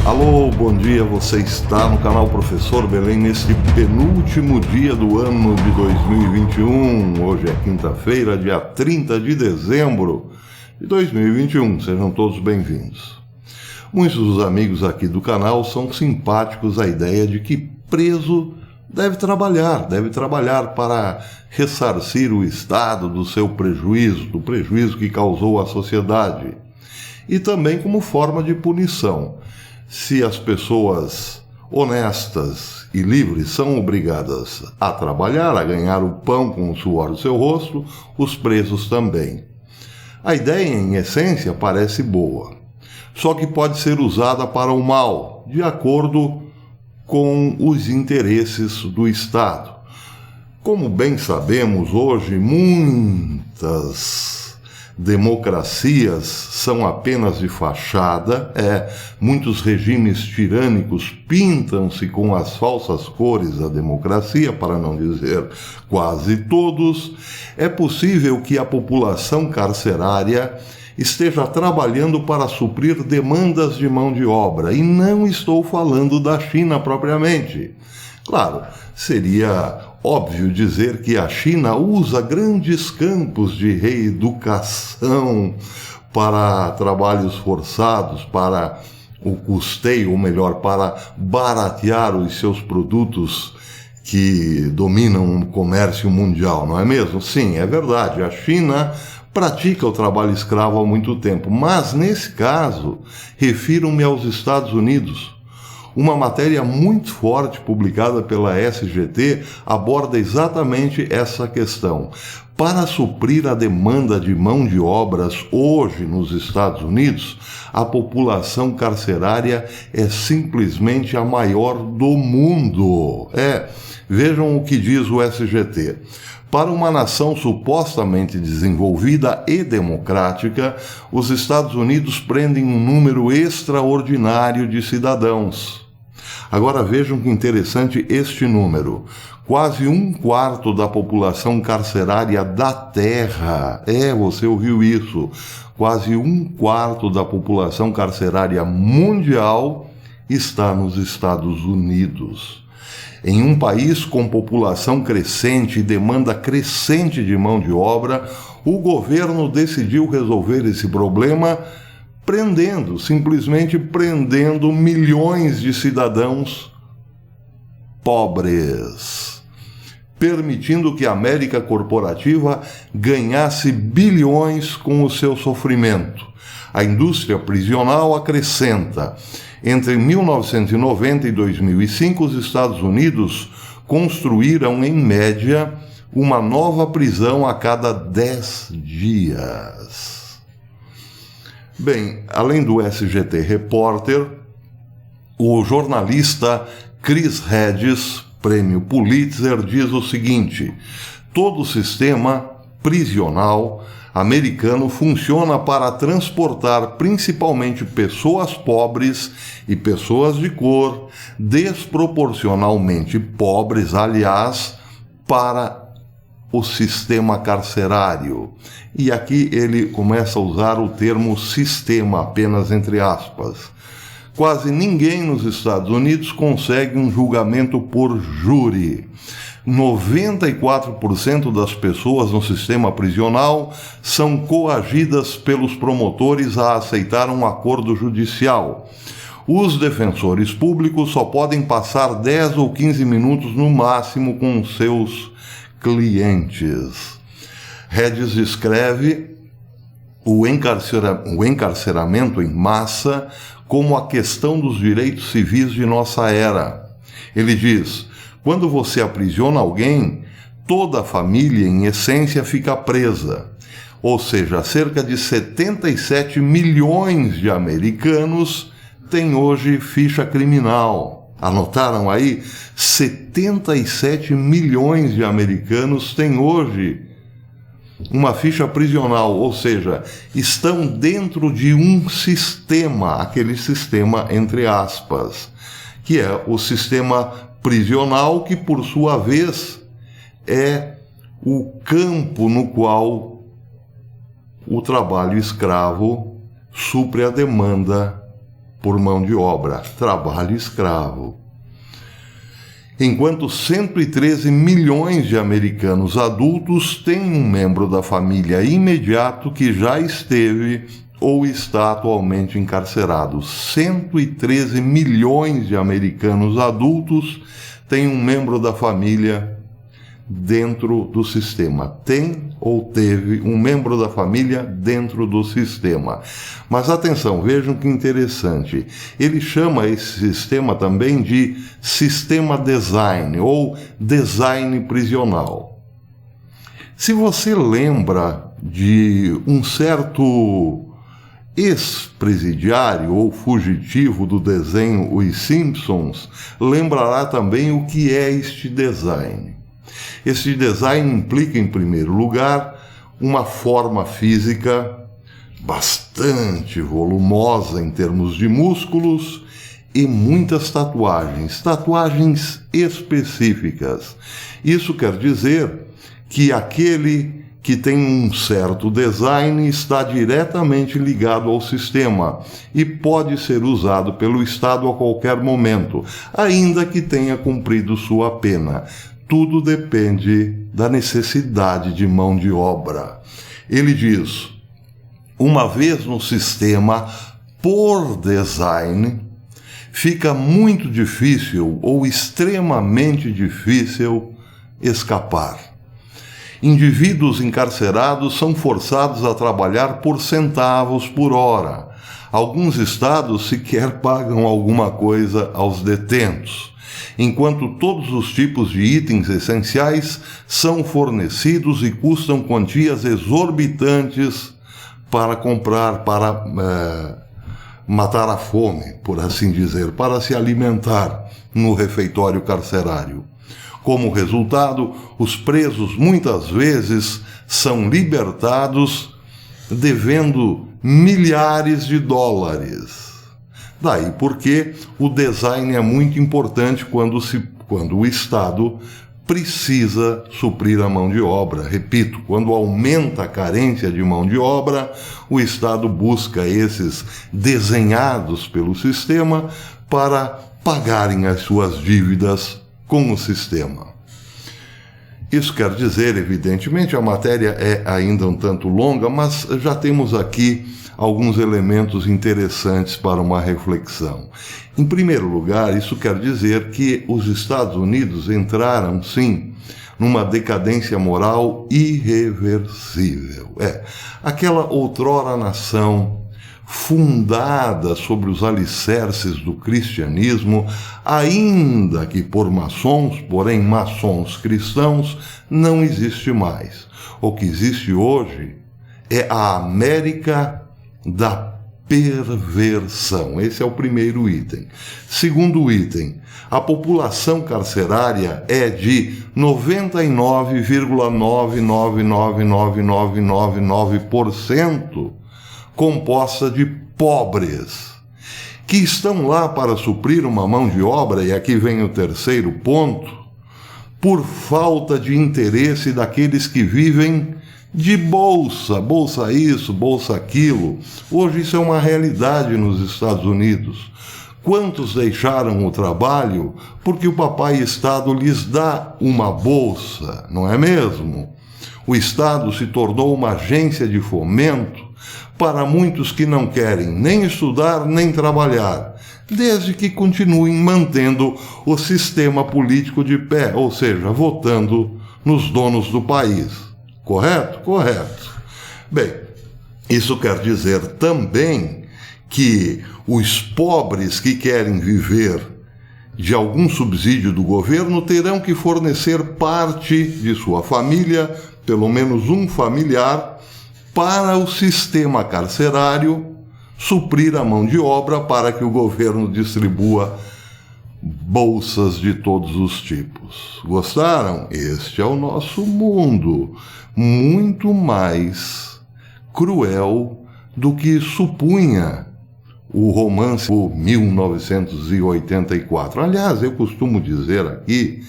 Alô, bom dia, você está no canal Professor Belém neste penúltimo dia do ano de 2021. Hoje é quinta-feira, dia 30 de dezembro de 2021. Sejam todos bem-vindos. Muitos dos amigos aqui do canal são simpáticos à ideia de que preso deve trabalhar para ressarcir o Estado do seu prejuízo, do prejuízo que causou à sociedade. E também como forma de punição. Se as pessoas honestas e livres são obrigadas a trabalhar, a ganhar o pão com o suor do seu rosto, os presos também. A ideia, em essência, parece boa, só que pode ser usada para o mal, de acordo com os interesses do Estado. Como bem sabemos, hoje muitas democracias são apenas de fachada, muitos regimes tirânicos pintam-se com as falsas cores da democracia, para não dizer quase todos. É possível que a população carcerária esteja trabalhando para suprir demandas de mão de obra, e não estou falando da China propriamente. Claro, seria óbvio dizer que a China usa grandes campos de reeducação para trabalhos forçados, para o custeio, ou melhor, para baratear os seus produtos que dominam o comércio mundial, não é mesmo? Sim, é verdade, a China pratica o trabalho escravo há muito tempo, mas nesse caso, refiro-me aos Estados Unidos. Uma matéria muito forte publicada pela SGT aborda exatamente essa questão. Para suprir a demanda de mão de obras hoje nos Estados Unidos, a população carcerária é simplesmente a maior do mundo. Vejam o que diz o SGT. Para uma nação supostamente desenvolvida e democrática, os Estados Unidos prendem um número extraordinário de cidadãos. Agora vejam que interessante este número. Quase 1/4 da população carcerária da Terra, você ouviu isso, quase 1/4 da população carcerária mundial está nos Estados Unidos. Em um país com população crescente e demanda crescente de mão de obra, o governo decidiu resolver esse problema simplesmente prendendo milhões de cidadãos pobres, permitindo que a América corporativa ganhasse bilhões com o seu sofrimento. A indústria prisional acrescenta. Entre 1990 e 2005, os Estados Unidos construíram, em média, uma nova prisão a cada 10 dias. Bem, além do SGT Repórter, o jornalista Chris Hedges, prêmio Pulitzer, diz o seguinte: todo o sistema prisional americano funciona para transportar principalmente pessoas pobres e pessoas de cor, desproporcionalmente pobres, aliás, para o sistema carcerário. E aqui ele começa a usar o termo sistema, apenas entre aspas. Quase ninguém nos Estados Unidos consegue um julgamento por júri. 94% das pessoas no sistema prisional são coagidas pelos promotores a aceitar um acordo judicial. Os defensores públicos só podem passar 10 ou 15 minutos no máximo com seus clientes. Hedges descreve o encarceramento em massa como a questão dos direitos civis de nossa era. Ele diz: quando você aprisiona alguém, toda a família, em essência, fica presa. Ou seja, cerca de 77 milhões de americanos têm hoje ficha criminal. Anotaram aí? 77 milhões de americanos têm hoje uma ficha prisional, ou seja, estão dentro de um sistema, aquele sistema entre aspas, que é o sistema prisional, que por sua vez é o campo no qual o trabalho escravo supre a demanda por mão de obra, trabalho escravo. Enquanto 113 milhões de americanos adultos têm um membro da família imediato que já esteve ou está atualmente encarcerado. 113 milhões de americanos adultos têm um membro da família dentro do sistema. Tem ou teve um membro da família dentro do sistema. Mas atenção, vejam que interessante. Ele chama esse sistema também de sistema design ou design prisional. Se você lembra de um certo ex-presidiário ou fugitivo do desenho Os Simpsons, lembrará também o que é este design. Este design implica, em primeiro lugar, uma forma física bastante volumosa em termos de músculos e muitas tatuagens específicas. Isso quer dizer que aquele que tem um certo design está diretamente ligado ao sistema e pode ser usado pelo Estado a qualquer momento, ainda que tenha cumprido sua pena. Tudo depende da necessidade de mão de obra. Ele diz, uma vez no sistema, por design, fica muito difícil ou extremamente difícil escapar. Indivíduos encarcerados são forçados a trabalhar por centavos por hora. Alguns estados sequer pagam alguma coisa aos detentos, enquanto todos os tipos de itens essenciais são fornecidos e custam quantias exorbitantes para comprar, para matar a fome, por assim dizer, para se alimentar no refeitório carcerário. Como resultado, os presos muitas vezes são libertados devendo milhares de dólares. Daí porque o design é muito importante quando o Estado precisa suprir a mão de obra. Repito, quando aumenta a carência de mão de obra, o Estado busca esses desenhados pelo sistema para pagarem as suas dívidas com o sistema. Isso quer dizer, evidentemente, a matéria é ainda um tanto longa, mas já temos aqui alguns elementos interessantes para uma reflexão. Em primeiro lugar, isso quer dizer que os Estados Unidos entraram, sim, numa decadência moral irreversível. Aquela outrora nação fundada sobre os alicerces do cristianismo, ainda que por maçons, porém maçons cristãos, não existe mais. O que existe hoje é a América da perversão. Esse é o primeiro item. Segundo item, a população carcerária é de 99,9999999% composta de pobres, que estão lá para suprir uma mão de obra, e aqui vem o terceiro ponto, por falta de interesse daqueles que vivem de bolsa isso, bolsa aquilo. Hoje isso é uma realidade nos Estados Unidos. Quantos deixaram o trabalho porque o papai Estado lhes dá uma bolsa, não é mesmo? O Estado se tornou uma agência de fomento para muitos que não querem nem estudar nem trabalhar, desde que continuem mantendo o sistema político de pé, ou seja, votando nos donos do país. Correto? Correto. Bem, isso quer dizer também que os pobres que querem viver de algum subsídio do governo terão que fornecer parte de sua família, pelo menos um familiar, para o sistema carcerário suprir a mão de obra para que o governo distribua bolsas de todos os tipos. Gostaram? Este é o nosso mundo, muito mais cruel do que supunha o romance 1984. Aliás, eu costumo dizer aqui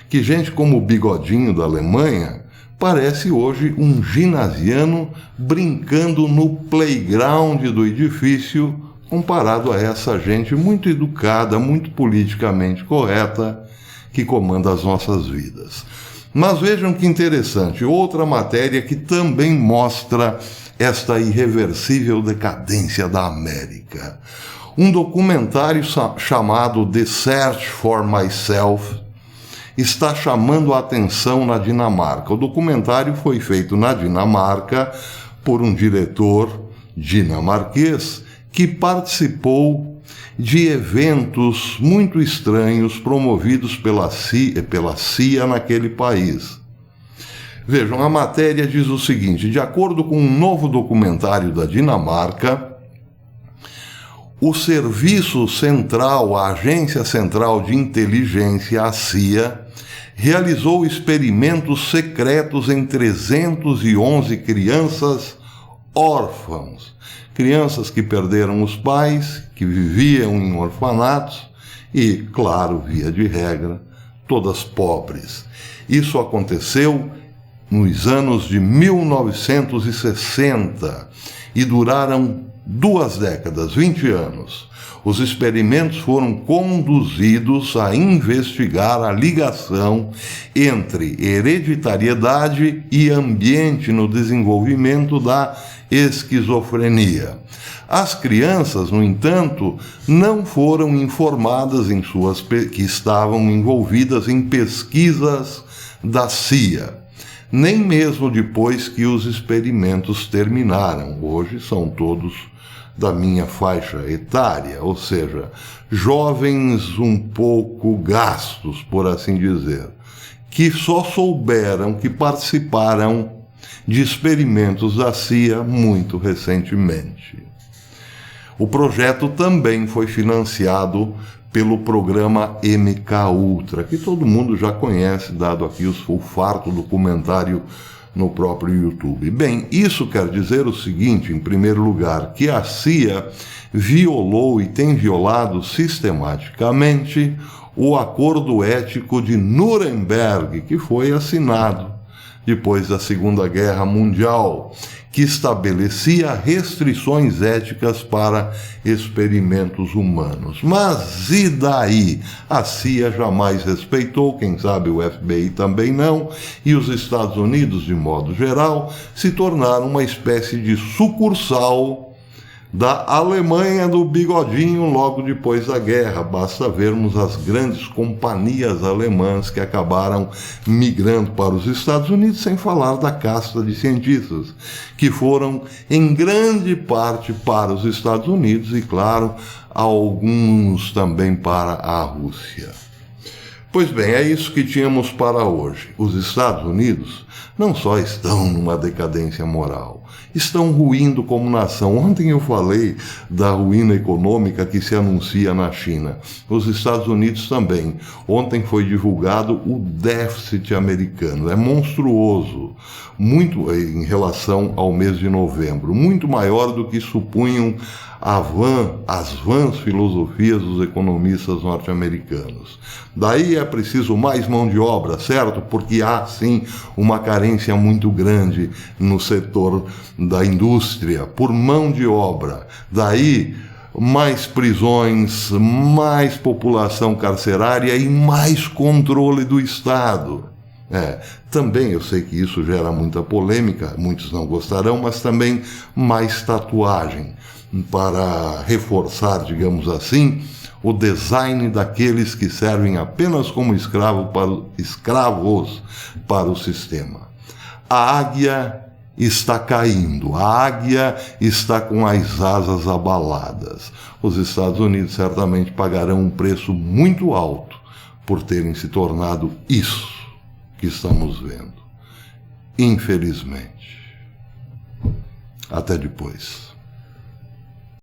que gente como o Bigodinho da Alemanha parece hoje um ginasiano brincando no playground do edifício comparado a essa gente muito educada, muito politicamente correta, que comanda as nossas vidas. Mas vejam que interessante, outra matéria que também mostra esta irreversível decadência da América. Um documentário chamado The Search for Myself está chamando a atenção na Dinamarca. O documentário foi feito na Dinamarca por um diretor dinamarquês que participou de eventos muito estranhos promovidos pela CIA naquele país. Vejam, a matéria diz o seguinte: de acordo com um novo documentário da Dinamarca, o Serviço Central, a Agência Central de Inteligência, a CIA, realizou experimentos secretos em 311 crianças órfãos, crianças que perderam os pais, que viviam em orfanatos e, claro, via de regra, todas pobres. Isso aconteceu nos anos de 1960 e duraram 2 décadas, 20 anos. Os experimentos foram conduzidos a investigar a ligação entre hereditariedade e ambiente no desenvolvimento da esquizofrenia. As crianças, no entanto, não foram informadas que estavam envolvidas em pesquisas da CIA, nem mesmo depois que os experimentos terminaram. Hoje são todos da minha faixa etária, ou seja, jovens um pouco gastos, por assim dizer, que só souberam, que participaram de experimentos da CIA muito recentemente. O projeto também foi financiado pelo programa MKUltra, que todo mundo já conhece, dado aqui o farto documentário no próprio YouTube. Bem, isso quer dizer o seguinte, em primeiro lugar, que a CIA violou e tem violado sistematicamente o Acordo Ético de Nuremberg, que foi assinado depois da Segunda Guerra Mundial, que estabelecia restrições éticas para experimentos humanos. Mas e daí? A CIA jamais respeitou, quem sabe o FBI também não, e os Estados Unidos, de modo geral, se tornaram uma espécie de sucursal da Alemanha do bigodinho logo depois da guerra. Basta vermos as grandes companhias alemãs que acabaram migrando para os Estados Unidos, sem falar da casta de cientistas, que foram em grande parte para os Estados Unidos e, claro, alguns também para a Rússia. Pois bem, é isso que tínhamos para hoje. Os Estados Unidos não só estão numa decadência moral, estão ruindo como nação. Ontem eu falei da ruína econômica que se anuncia na China. Os Estados Unidos também. Ontem foi divulgado o déficit americano. É monstruoso, muito em relação ao mês de novembro, muito maior do que supunham as vãs filosofias dos economistas norte-americanos. Daí é preciso mais mão de obra, certo? Porque há, sim, uma carência muito grande no setor da indústria por mão de obra. Daí mais prisões, mais população carcerária e mais controle do Estado. Também eu sei que isso gera muita polêmica, muitos não gostarão, mas também mais tatuagem para reforçar, digamos assim, o design daqueles que servem apenas como escravos para o sistema. A águia está caindo, a águia está com as asas abaladas. Os Estados Unidos certamente pagarão um preço muito alto por terem se tornado isso que estamos vendo. Infelizmente. Até depois.